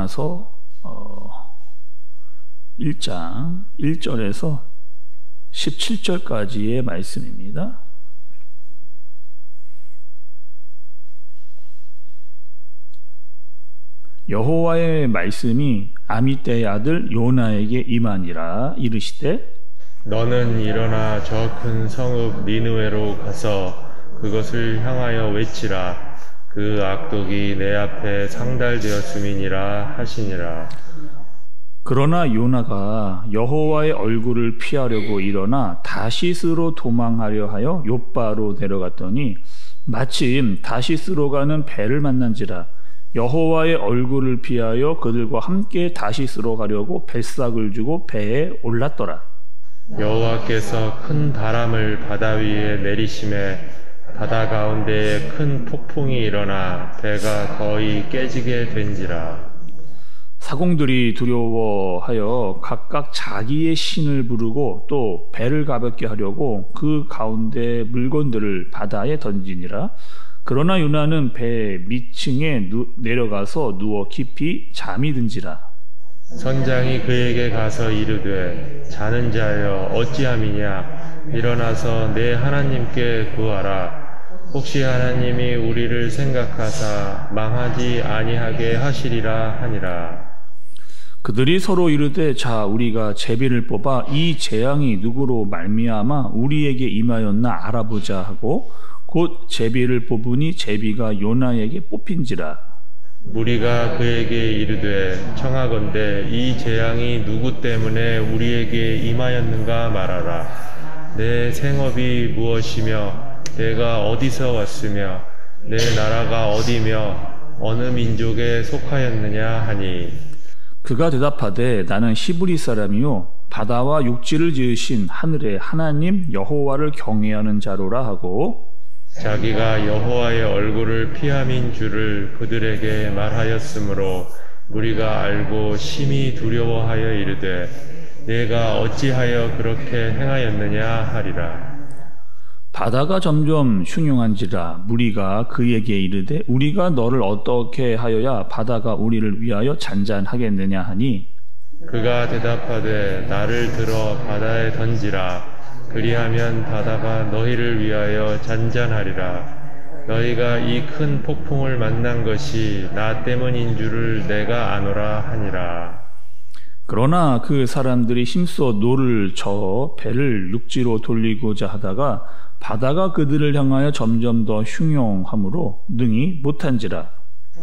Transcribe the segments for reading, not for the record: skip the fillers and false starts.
요나서 1장 1절에서 17절까지의 말씀입니다. 여호와의 말씀이 아미떼의 아들 요나에게 임하니라. 이르시되 너는 일어나 저 큰 성읍 니느웨로 가서 그것을 향하여 외치라. 그 악독이 내 앞에 상달되었음이니라 하시니라. 그러나 요나가 여호와의 얼굴을 피하려고 일어나 다시스로 도망하려 하여 욥바로 내려갔더니 마침 다시스로 가는 배를 만난지라. 여호와의 얼굴을 피하여 그들과 함께 다시스로 가려고 뱃삭을 주고 배에 올랐더라. 여호와께서 큰 바람을 바다 위에 내리심에 바다 가운데에 큰 폭풍이 일어나 배가 거의 깨지게 된지라. 사공들이 두려워하여 각각 자기의 신을 부르고 또 배를 가볍게 하려고 그 가운데 물건들을 바다에 던지니라. 그러나 요나는 배 밑층에 내려가서 누워 깊이 잠이 든지라. 선장이 그에게 가서 이르되 자는 자여 어찌함이냐. 일어나서 내 하나님께 구하라. 혹시 하나님이 우리를 생각하사 망하지 아니하게 하시리라 하니라. 그들이 서로 이르되 자 우리가 제비를 뽑아 이 재앙이 누구로 말미암아 우리에게 임하였나 알아보자 하고 곧 제비를 뽑으니 제비가 요나에게 뽑힌지라. 우리가 그에게 이르되 청하건대 이 재앙이 누구 때문에 우리에게 임하였는가 말하라. 내 생업이 무엇이며 내가 어디서 왔으며 내 나라가 어디며 어느 민족에 속하였느냐 하니 그가 대답하되 나는 시브리 사람이요 바다와 육지를 지으신 하늘의 하나님 여호와를 경외하는 자로라 하고 자기가 여호와의 얼굴을 피함인 줄을 그들에게 말하였으므로 우리가 알고 심히 두려워하여 이르되 내가 어찌하여 그렇게 행하였느냐 하리라. 바다가 점점 흉흉한지라. 무리가 그에게 이르되 우리가 너를 어떻게 하여야 바다가 우리를 위하여 잔잔하겠느냐 하니 그가 대답하되 나를 들어 바다에 던지라. 그리하면 바다가 너희를 위하여 잔잔하리라. 너희가 이 큰 폭풍을 만난 것이 나 때문인 줄을 내가 아노라 하니라. 그러나 그 사람들이 힘써 노를 저어 배를 육지로 돌리고자 하다가 바다가 그들을 향하여 점점 더 흉흉함으로 능히 못한지라.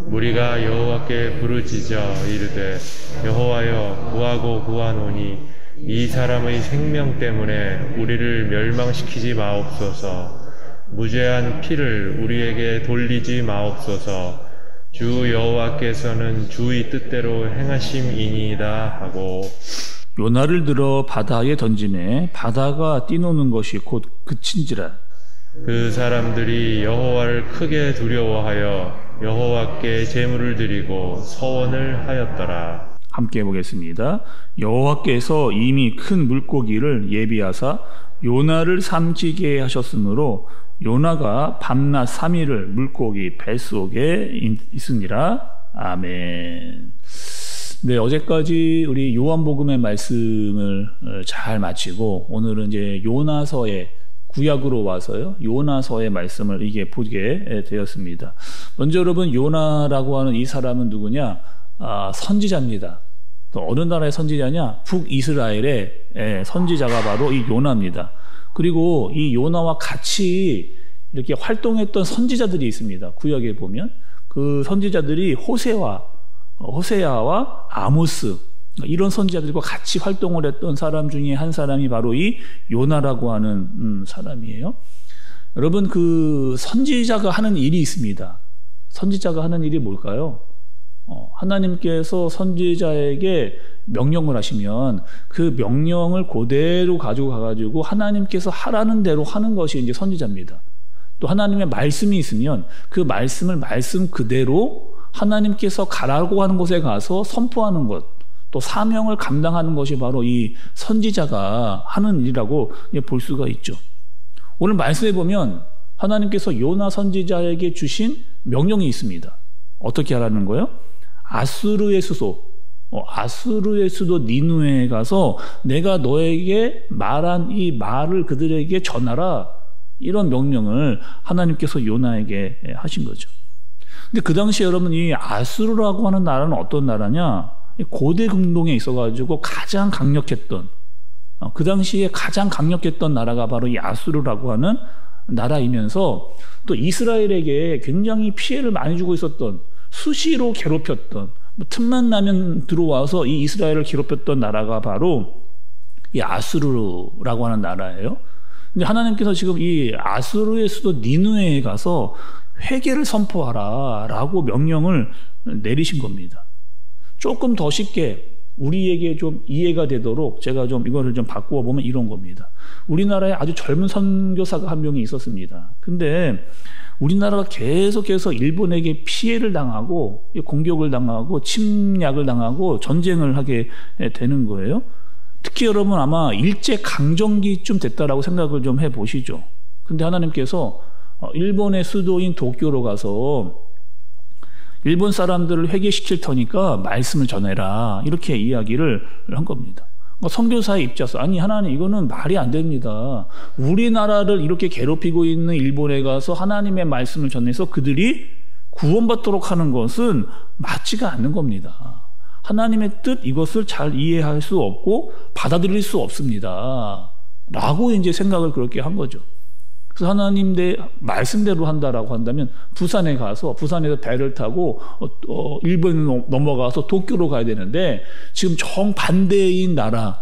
우리가 여호와께 부르짖어 이르되 여호와여 구하고 구하노니 이 사람의 생명 때문에 우리를 멸망시키지 마옵소서. 무죄한 피를 우리에게 돌리지 마옵소서. 주 여호와께서는 주의 뜻대로 행하심이니이다 하고 요나를 들어 바다에 던지매 바다가 뛰노는 것이 곧 그친지라. 그 사람들이 여호와를 크게 두려워하여 여호와께 제물을 드리고 서원을 하였더라. 함께 보겠습니다. 여호와께서 이미 큰 물고기를 예비하사 요나를 삼키게 하셨으므로 요나가 밤낮 3일을 물고기 뱃속에 있으니라. 아멘. 네, 어제까지 우리 요한복음의 말씀을 잘 마치고 오늘은 이제 요나서의 구약으로 와서요. 요나서의 말씀을 이게 보게 되었습니다. 먼저 여러분 요나라고 하는 이 사람은 누구냐? 선지자입니다. 또 어느 나라의 선지자냐? 북이스라엘의 선지자가 바로 이 요나입니다. 그리고 이 요나와 같이 이렇게 활동했던 선지자들이 있습니다. 구약에 보면 그 선지자들이 호세아와 아모스 이런 선지자들과 같이 활동을 했던 사람 중에 한 사람이 바로 이 요나라고 하는 사람이에요. 여러분 그 선지자가 하는 일이 있습니다. 선지자가 하는 일이 뭘까요? 하나님께서 선지자에게 명령을 하시면 그 명령을 그대로 가지고 가가지고 하나님께서 하라는 대로 하는 것이 이제 선지자입니다. 또 하나님의 말씀이 있으면 그 말씀을 말씀 그대로 하나님께서 가라고 하는 곳에 가서 선포하는 것, 또 사명을 감당하는 것이 바로 이 선지자가 하는 일이라고 볼 수가 있죠. 오늘 말씀에 보면 하나님께서 요나 선지자에게 주신 명령이 있습니다. 어떻게 하라는 거예요? 아수르의 수도 니누에 가서 내가 너에게 말한 이 말을 그들에게 전하라. 이런 명령을 하나님께서 요나에게 하신 거죠. 근데 그 당시에 여러분 이 아수르라고 하는 나라는 어떤 나라냐? 고대 근동에 있어가지고 가장 강력했던 그 당시에 가장 강력했던 나라가 바로 이 아수르라고 하는 나라이면서 또 이스라엘에게 굉장히 피해를 많이 주고 있었던 수시로 괴롭혔던 틈만 나면 들어와서 이 이스라엘을 괴롭혔던 나라가 바로 이 아수르라고 하는 나라예요. 근데 하나님께서 지금 이 아수르의 수도 니누에에 가서 회개를 선포하라 라고 명령을 내리신 겁니다. 조금 더 쉽게 우리에게 좀 이해가 되도록 제가 좀 이거를 좀 바꾸어 보면 이런 겁니다. 우리나라에 아주 젊은 선교사가 한 명이 있었습니다. 근데 우리나라가 계속해서 일본에게 피해를 당하고 공격을 당하고 침략을 당하고 전쟁을 하게 되는 거예요. 특히 여러분 아마 일제 강점기쯤 됐다라고 생각을 좀 해보시죠. 근데 하나님께서 일본의 수도인 도쿄로 가서 일본 사람들을 회개시킬 터니까 말씀을 전해라 이렇게 이야기를 한 겁니다. 선교사의 입장에서 아니 하나님 이거는 말이 안 됩니다. 우리나라를 이렇게 괴롭히고 있는 일본에 가서 하나님의 말씀을 전해서 그들이 구원받도록 하는 것은 맞지가 않는 겁니다. 하나님의 뜻 이것을 잘 이해할 수 없고 받아들일 수 없습니다. 라고 이제 생각을 그렇게 한 거죠. 그래서 하나님 말씀대로 한다라고 한다면 부산에서 배를 타고 일본으로 넘어가서 도쿄로 가야 되는데 지금 정반대인 나라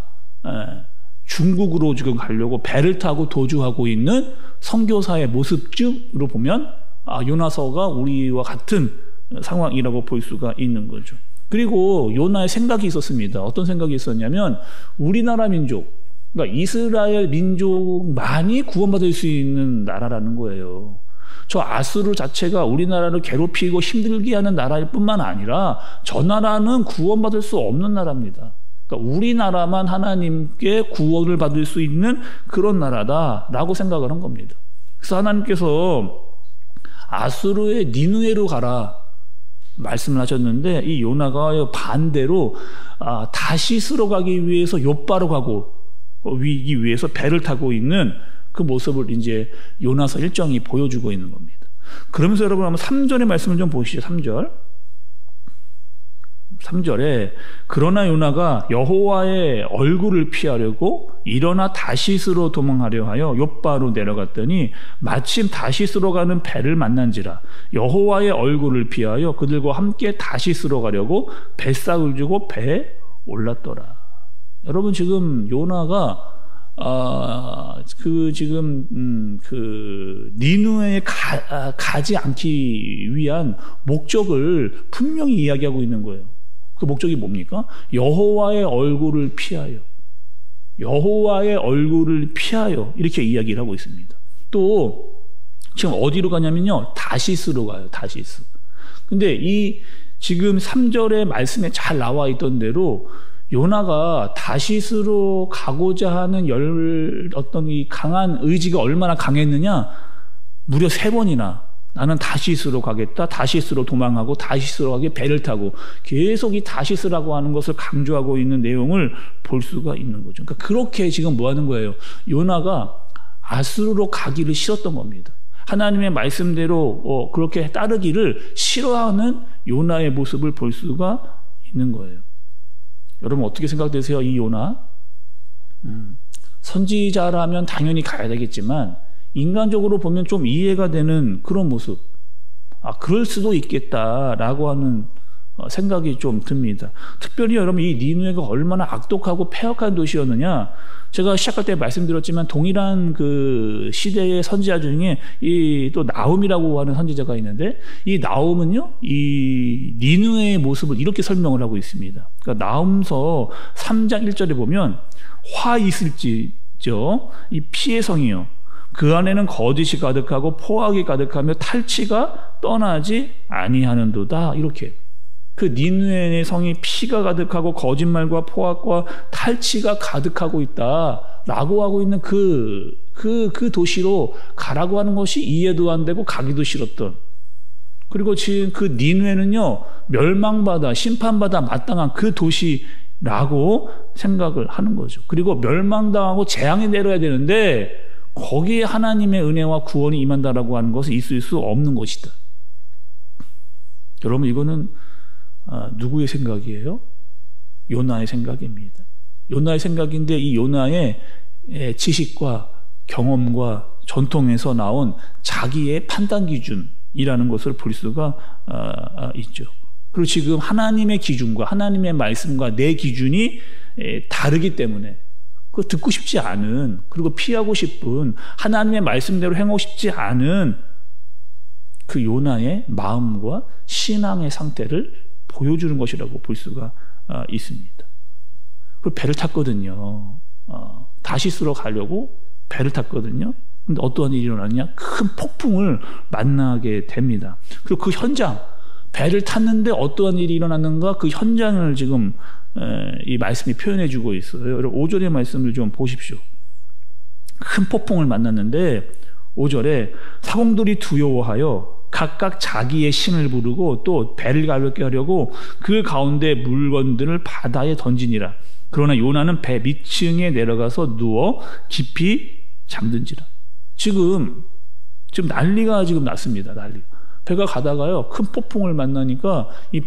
중국으로 지금 가려고 배를 타고 도주하고 있는 선교사의 모습쯤으로 보면 요나서가 우리와 같은 상황이라고 볼 수가 있는 거죠. 그리고 요나의 생각이 있었습니다. 어떤 생각이 있었냐면 우리나라 민족 그러니까 이스라엘 민족만이 구원받을 수 있는 나라라는 거예요. 저 아수르 자체가 우리나라를 괴롭히고 힘들게 하는 나라일 뿐만 아니라 저 나라는 구원받을 수 없는 나라입니다. 그러니까 우리나라만 하나님께 구원을 받을 수 있는 그런 나라다라고 생각을 한 겁니다. 그래서 하나님께서 아수르의 니느웨로 가라 말씀을 하셨는데 이 요나가 반대로 다시스로 가기 위해서 욥바로 가고 위기 위해서 배를 타고 있는 그 모습을 이제 요나서 1장이 보여주고 있는 겁니다. 그러면서 여러분 한번 3절의 말씀을 좀 보시죠. 3절에 그러나 요나가 여호와의 얼굴을 피하려고 일어나 다시스로 도망하려 하여 욥바로 내려갔더니 마침 다시스로 가는 배를 만난지라 여호와의 얼굴을 피하여 그들과 함께 다시스로 가려고 뱃삭을 주고 배에 올랐더라. 여러분 지금 요나가 니느웨에 가지 않기 위한 목적을 분명히 이야기하고 있는 거예요. 그 목적이 뭡니까? 여호와의 얼굴을 피하여 이렇게 이야기를 하고 있습니다. 또 지금 어디로 가냐면요 다시스로 가요. 다시스. 근데 이 지금 3절의 말씀에 잘 나와 있던 대로 요나가 다시스로 가고자 하는 어떤 이 강한 의지가 얼마나 강했느냐? 무려 3번이나 나는 다시스로 가겠다. 다시스로 도망하고 다시스로 가게 배를 타고 계속 이 다시스라고 하는 것을 강조하고 있는 내용을 볼 수가 있는 거죠. 그러니까 그렇게 지금 뭐 하는 거예요? 요나가 아수르로 가기를 싫었던 겁니다. 하나님의 말씀대로 그렇게 따르기를 싫어하는 요나의 모습을 볼 수가 있는 거예요. 여러분 어떻게 생각되세요? 이 요나? 선지자라면 당연히 가야 되겠지만 인간적으로 보면 좀 이해가 되는 그런 모습. 그럴 수도 있겠다라고 하는 생각이 좀 듭니다. 특별히 여러분 이 니느웨가 얼마나 악독하고 폐역한 도시였느냐. 제가 시작할 때 말씀드렸지만 동일한 그 시대의 선지자 중에 이 또 나훔이라고 하는 선지자가 있는데 이 나훔은요 이 니느웨의 모습을 이렇게 설명을 하고 있습니다. 그러니까 나훔서 3장 1절에 보면 화 있을지죠 이 피의 성이요 그 안에는 거짓이 가득하고 포악이 가득하며 탈취가 떠나지 아니하는도다. 이렇게 그 니느웨의 성이 피가 가득하고 거짓말과 포악과 탈취가 가득하고 있다라고 하고 있는 그 도시로 가라고 하는 것이 이해도 안 되고 가기도 싫었던 그리고 지금 그 니느웨는요, 멸망받아 심판받아 마땅한 그 도시라고 생각을 하는 거죠. 그리고 멸망당하고 재앙이 내려야 되는데 거기에 하나님의 은혜와 구원이 임한다라고 하는 것은 있을 수 없는 것이다. 여러분, 이거는 누구의 생각이에요? 요나의 생각입니다. 요나의 생각인데 이 요나의 지식과 경험과 전통에서 나온 자기의 판단 기준이라는 것을 볼 수가 있죠. 그리고 지금 하나님의 기준과 하나님의 말씀과 내 기준이 다르기 때문에 그 듣고 싶지 않은, 그리고 피하고 싶은, 하나님의 말씀대로 행하고 싶지 않은 그 요나의 마음과 신앙의 상태를 보여주는 것이라고 볼 수가 있습니다. 그리고 배를 탔거든요. 다시스로 가려고 배를 탔거든요. 근데 어떠한 일이 일어났냐? 큰 폭풍을 만나게 됩니다. 그리고 그 현장, 배를 탔는데 어떠한 일이 일어났는가? 그 현장을 지금 이 말씀이 표현해 주고 있어요. 여러분 5절의 말씀을 좀 보십시오. 큰 폭풍을 만났는데 5절에 사공들이 두려워하여 각각 자기의 신을 부르고 또 배를 가볍게 하려고 그 가운데 물건들을 바다에 던지니라. 그러나 요나는 배 밑층에 내려가서 누워 깊이 잠든지라. 지금 난리가 지금 났습니다. 난리. 배가 가다가요, 큰 폭풍을 만나니까 이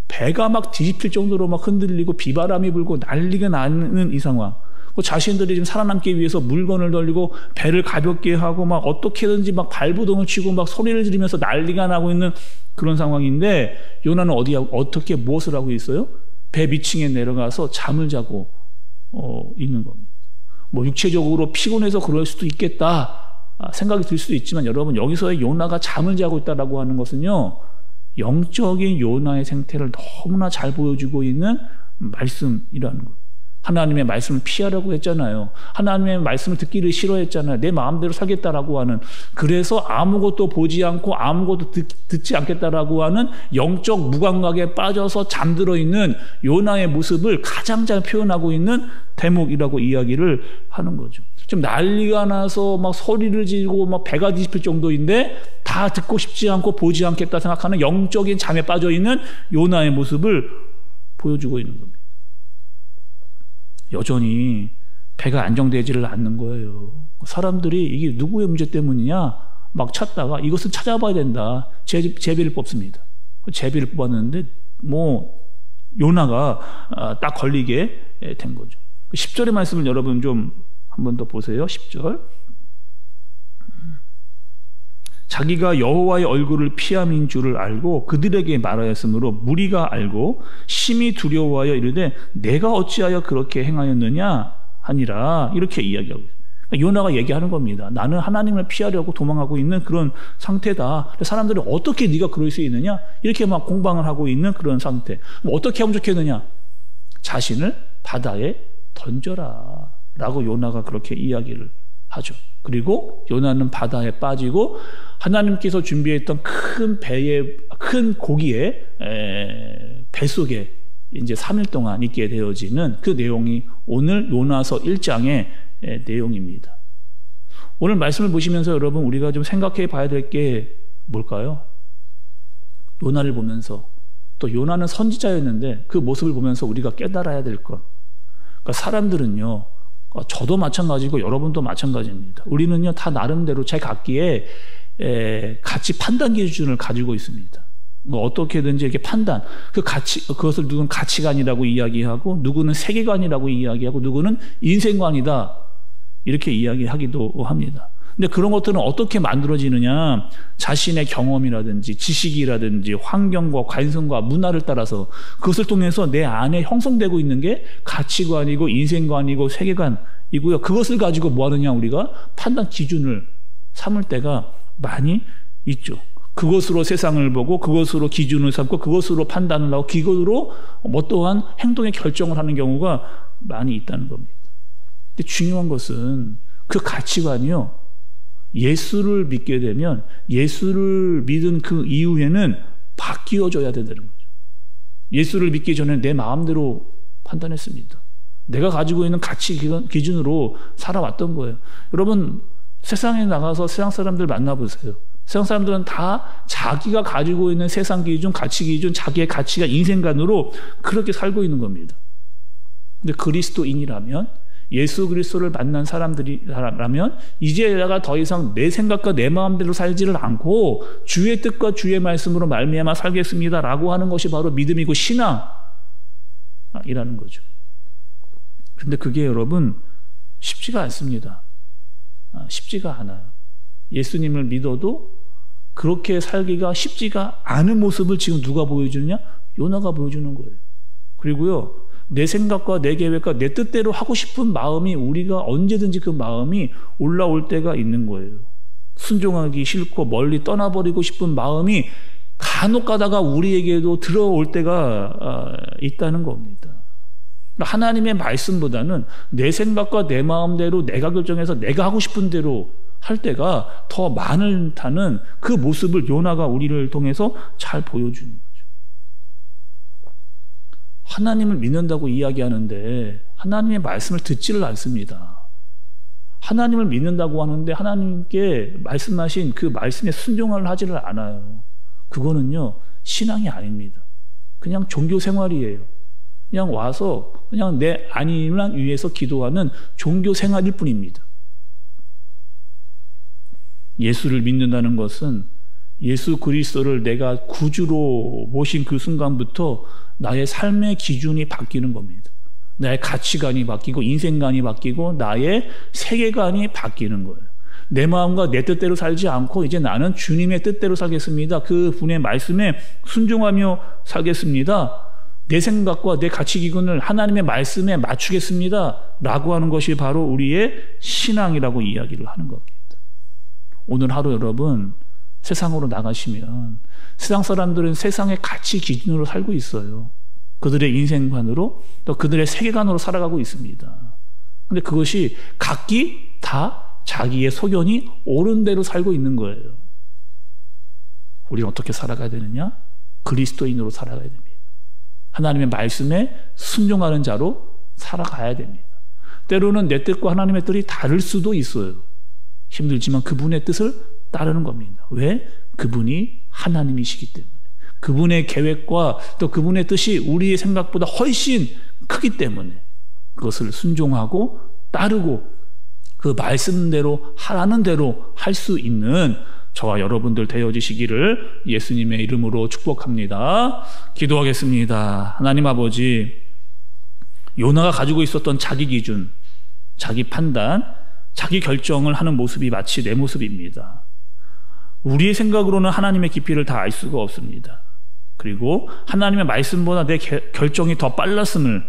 배가 막 뒤집힐 정도로 막 흔들리고 비바람이 불고 난리가 나는 이 상황. 자신들이 지금 살아남기 위해서 물건을 돌리고 배를 가볍게 하고 막 어떻게든지 막 발부동을 치고 막 소리를 지르면서 난리가 나고 있는 그런 상황인데 요나는 어떻게 무엇을 하고 있어요? 배 밑층에 내려가서 잠을 자고 있는 겁니다. 뭐 육체적으로 피곤해서 그럴 수도 있겠다 생각이 들 수도 있지만 여러분, 여기서의 요나가 잠을 자고 있다라고 하는 것은요, 영적인 요나의 생태를 너무나 잘 보여주고 있는 말씀이라는 거예요. 하나님의 말씀을 피하라고 했잖아요. 하나님의 말씀을 듣기를 싫어했잖아요. 내 마음대로 살겠다라고 하는, 그래서 아무것도 보지 않고 아무것도 듣지 않겠다라고 하는 영적 무감각에 빠져서 잠들어 있는 요나의 모습을 가장 잘 표현하고 있는 대목이라고 이야기를 하는 거죠. 지금 난리가 나서 막 소리를 지르고 막 배가 뒤집힐 정도인데 다 듣고 싶지 않고 보지 않겠다 생각하는 영적인 잠에 빠져 있는 요나의 모습을 보여주고 있는 겁니다. 여전히 배가 안정되지를 않는 거예요. 사람들이 이게 누구의 문제 때문이냐 막 찾다가 이것은 찾아봐야 된다. 제비를 뽑습니다. 제비를 뽑았는데 뭐 요나가 딱 걸리게 된 거죠. 10절의 말씀을 여러분 좀 한 번 더 보세요. 10절. 자기가 여호와의 얼굴을 피함인 줄을 알고 그들에게 말하였으므로 무리가 알고 심히 두려워하여 이르되 내가 어찌하여 그렇게 행하였느냐 하니라. 이렇게 이야기하고 있어요. 그러니까 요나가 얘기하는 겁니다. 나는 하나님을 피하려고 도망하고 있는 그런 상태다. 사람들이 어떻게 네가 그럴 수 있느냐? 이렇게 막 공방을 하고 있는 그런 상태. 어떻게 하면 좋겠느냐? 자신을 바다에 던져라 라고 요나가 그렇게 이야기를 하죠. 그리고 요나는 바다에 빠지고 하나님께서 준비했던 큰 고기에 배 속에 이제 3일 동안 있게 되어지는 그 내용이 오늘 요나서 1장의 내용입니다. 오늘 말씀을 보시면서 여러분, 우리가 좀 생각해 봐야 될 게 뭘까요? 요나를 보면서, 또 요나는 선지자였는데 그 모습을 보면서 우리가 깨달아야 될 것. 그러니까 사람들은요, 저도 마찬가지고 여러분도 마찬가지입니다. 우리는요, 다 나름대로 제 각기의 가치 판단 기준을 가지고 있습니다. 뭐 어떻게든지 이렇게 판단, 그것을 누구는 가치관이라고 이야기하고, 누구는 세계관이라고 이야기하고, 누구는 인생관이다 이렇게 이야기하기도 합니다. 근데 그런 것들은 어떻게 만들어지느냐? 자신의 경험이라든지 지식이라든지 환경과 관성과 문화를 따라서 그것을 통해서 내 안에 형성되고 있는 게 가치관이고 인생관이고 세계관이고요. 그것을 가지고 뭐 하느냐? 우리가 판단 기준을 삼을 때가 많이 있죠. 그것으로 세상을 보고 그것으로 기준을 삼고 그것으로 판단을 하고 그것으로 어떠한 행동의 결정을 하는 경우가 많이 있다는 겁니다. 근데 중요한 것은 그 가치관이요, 예수를 믿게 되면 예수를 믿은 그 이후에는 바뀌어져야 된다는 거죠. 예수를 믿기 전에 내 마음대로 판단했습니다. 내가 가지고 있는 가치 기준으로 살아왔던 거예요. 여러분, 세상에 나가서 세상 사람들 만나보세요. 세상 사람들은 다 자기가 가지고 있는 세상 기준, 가치 기준, 자기의 가치가 인생관으로 그렇게 살고 있는 겁니다. 근데 그리스도인이라면, 예수 그리스도를 만난 사람들이라면 이제 내가 더 이상 내 생각과 내 마음대로 살지를 않고 주의 뜻과 주의 말씀으로 말미암아 살겠습니다라고 하는 것이 바로 믿음이고 신앙이라는 거죠. 근데 그게 여러분 쉽지가 않습니다. 쉽지가 않아요. 예수님을 믿어도 그렇게 살기가 쉽지가 않은 모습을 지금 누가 보여주느냐? 요나가 보여주는 거예요. 그리고요, 내 생각과 내 계획과 내 뜻대로 하고 싶은 마음이, 우리가 언제든지 그 마음이 올라올 때가 있는 거예요. 순종하기 싫고 멀리 떠나버리고 싶은 마음이 간혹 가다가 우리에게도 들어올 때가 있다는 겁니다. 하나님의 말씀보다는 내 생각과 내 마음대로 내가 결정해서 내가 하고 싶은 대로 할 때가 더 많다는 그 모습을 요나가 우리를 통해서 잘 보여주는 거예요. 하나님을 믿는다고 이야기하는데 하나님의 말씀을 듣지를 않습니다. 하나님을 믿는다고 하는데 하나님께 말씀하신 그 말씀에 순종을 하지를 않아요. 그거는요, 신앙이 아닙니다. 그냥 종교 생활이에요. 그냥 와서 그냥 내 안위만 위해서 기도하는 종교 생활일 뿐입니다. 예수를 믿는다는 것은 예수 그리스도를 내가 구주로 모신 그 순간부터 나의 삶의 기준이 바뀌는 겁니다. 나의 가치관이 바뀌고 인생관이 바뀌고 나의 세계관이 바뀌는 거예요. 내 마음과 내 뜻대로 살지 않고 이제 나는 주님의 뜻대로 살겠습니다. 그 분의 말씀에 순종하며 살겠습니다. 내 생각과 내 가치 기준을 하나님의 말씀에 맞추겠습니다. 라고 하는 것이 바로 우리의 신앙이라고 이야기를 하는 겁니다. 오늘 하루 여러분 세상으로 나가시면 세상 사람들은 세상의 가치 기준으로 살고 있어요. 그들의 인생관으로 또 그들의 세계관으로 살아가고 있습니다. 그런데 그것이 각기 다 자기의 소견이 옳은 대로 살고 있는 거예요. 우리는 어떻게 살아가야 되느냐? 그리스도인으로 살아가야 됩니다. 하나님의 말씀에 순종하는 자로 살아가야 됩니다. 때로는 내 뜻과 하나님의 뜻이 다를 수도 있어요. 힘들지만 그분의 뜻을 따르는 겁니다. 왜? 그분이 하나님이시기 때문에. 그분의 계획과 또 그분의 뜻이 우리의 생각보다 훨씬 크기 때문에 그것을 순종하고 따르고 그 말씀대로 하라는 대로 할 수 있는 저와 여러분들 되어지시기를 예수님의 이름으로 축복합니다. 기도하겠습니다. 하나님 아버지, 요나가 가지고 있었던 자기 기준, 자기 판단, 자기 결정을 하는 모습이 마치 내 모습입니다. 우리의 생각으로는 하나님의 깊이를 다 알 수가 없습니다. 그리고 하나님의 말씀보다 내 결정이 더 빨랐음을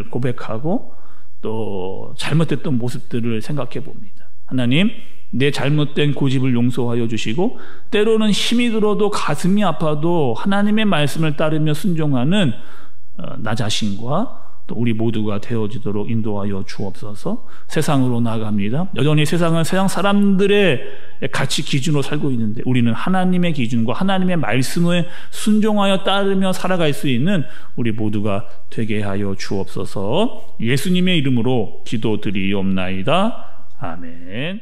고백하고 또 잘못됐던 모습들을 생각해 봅니다. 하나님, 내 잘못된 고집을 용서하여 주시고 때로는 힘이 들어도 가슴이 아파도 하나님의 말씀을 따르며 순종하는 나 자신과 또 우리 모두가 되어지도록 인도하여 주옵소서. 세상으로 나아갑니다. 여전히 세상은 세상 사람들의 가치 기준으로 살고 있는데 우리는 하나님의 기준과 하나님의 말씀을 순종하여 따르며 살아갈 수 있는 우리 모두가 되게 하여 주옵소서. 예수님의 이름으로 기도드리옵나이다. 아멘.